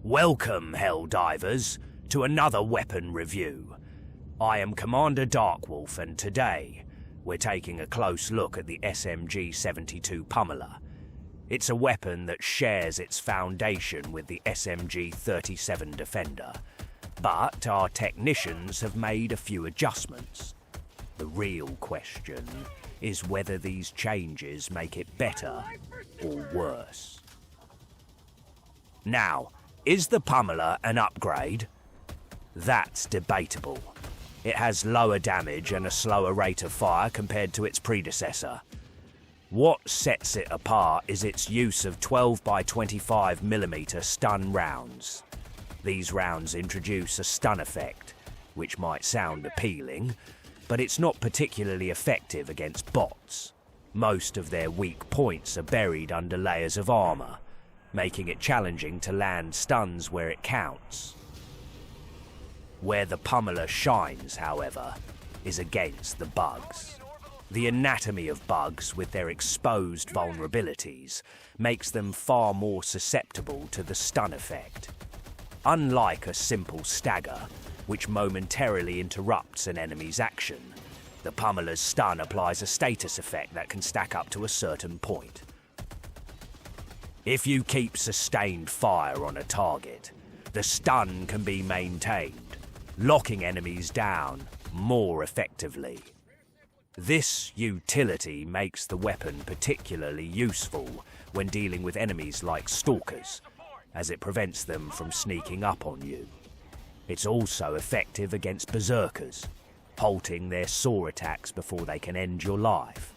Welcome, Helldivers, to another weapon review. I am Commander Darkwulf, and today we're taking a close look at the SMG-72 Pummeler. It's a weapon that shares its foundation with the SMG-37 Defender, but our technicians have made a few adjustments. The real question is whether these changes make it better or worse. Now, is the Pummeler an upgrade? That's debatable. It has lower damage and a slower rate of fire compared to its predecessor. What sets it apart is its use of 12x25mm stun rounds. These rounds introduce a stun effect, which might sound appealing, but it's not particularly effective against bots. Most of their weak points are buried under layers of armor, making it challenging to land stuns where it counts. Where the Pummeler shines, however, is against the bugs. The anatomy of bugs, with their exposed vulnerabilities, makes them far more susceptible to the stun effect. Unlike a simple stagger, which momentarily interrupts an enemy's action, the Pummeler's stun applies a status effect that can stack up to a certain point. If you keep sustained fire on a target, the stun can be maintained, locking enemies down more effectively. This utility makes the weapon particularly useful when dealing with enemies like stalkers, as it prevents them from sneaking up on you. It's also effective against berserkers, halting their saw attacks before they can end your life.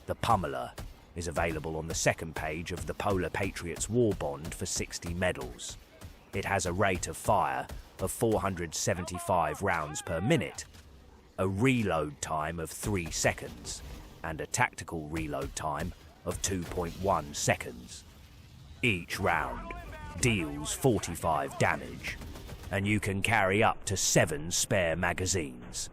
The Pummeler is available on the second page of the Polar Patriots Warbond for 60 medals. It has a rate of fire of 475 rounds per minute, a reload time of 3 seconds, and a tactical reload time of 2.1 seconds. Each round deals 45 damage, and you can carry up to 7 spare magazines.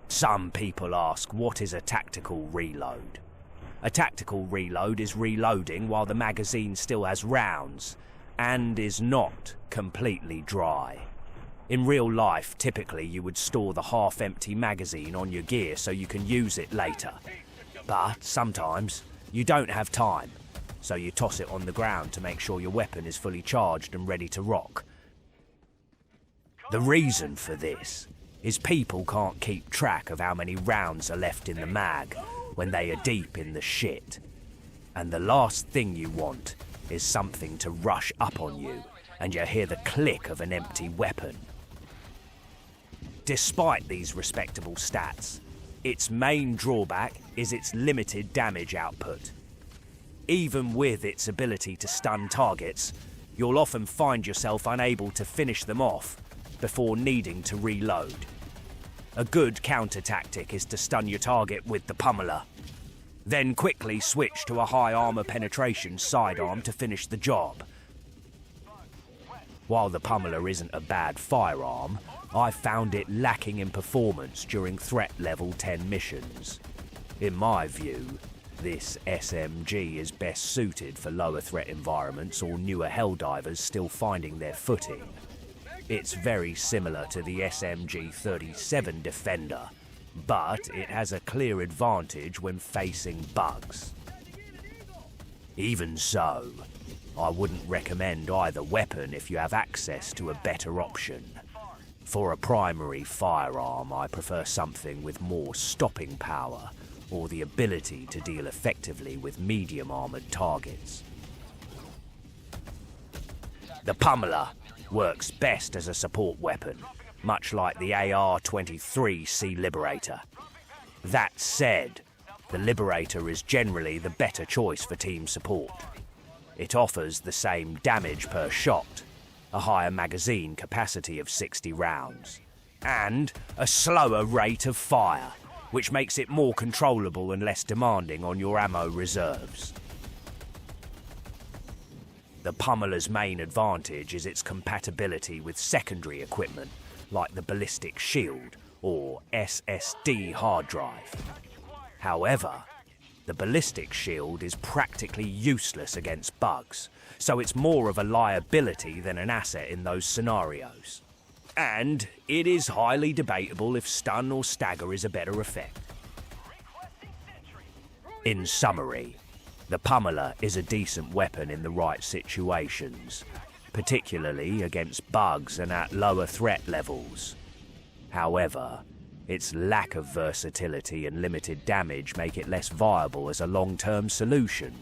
Some people ask, what is a tactical reload? A tactical reload is reloading while the magazine still has rounds and is not completely dry. In real life, typically you would store the half-empty magazine on your gear so you can use it later. But sometimes you don't have time, so you toss it on the ground to make sure your weapon is fully charged and ready to rock. The reason for this is people can't keep track of how many rounds are left in the mag when they are deep in the shit. And the last thing you want is something to rush up on you and you hear the click of an empty weapon. Despite these respectable stats, its main drawback is its limited damage output. Even with its ability to stun targets, you'll often find yourself unable to finish them off before needing to reload. A good counter tactic is to stun your target with the Pummeler, then quickly switch to a high armor penetration sidearm to finish the job. While the Pummeler isn't a bad firearm, I found it lacking in performance during threat level 10 missions. In my view, this SMG is best suited for lower threat environments or newer Helldivers still finding their footing. It's very similar to the SMG-37 Defender, but it has a clear advantage when facing bugs. Even so, I wouldn't recommend either weapon if you have access to a better option. For a primary firearm, I prefer something with more stopping power or the ability to deal effectively with medium-armored targets. The Pummeler works best as a support weapon, much like the AR-23C Liberator. That said, the Liberator is generally the better choice for team support. It offers the same damage per shot, a higher magazine capacity of 60 rounds, and a slower rate of fire, which makes it more controllable and less demanding on your ammo reserves. The Pummeler's main advantage is its compatibility with secondary equipment like the ballistic shield or SSD hard drive. However, The ballistic shield is practically useless against bugs, so it's more of a liability than an asset in those scenarios. And it is highly debatable if stun or stagger is a better effect. In summary, the Pummeler is a decent weapon in the right situations, particularly against bugs and at lower threat levels. However, its lack of versatility and limited damage make it less viable as a long-term solution.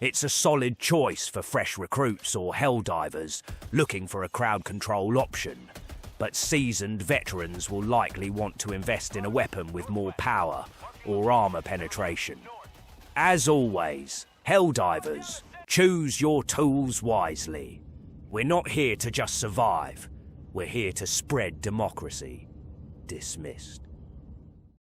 It's a solid choice for fresh recruits or Helldivers looking for a crowd control option, but seasoned veterans will likely want to invest in a weapon with more power or armor penetration. As always, Helldivers, choose your tools wisely. We're not here to just survive. We're here to spread democracy. Dismissed.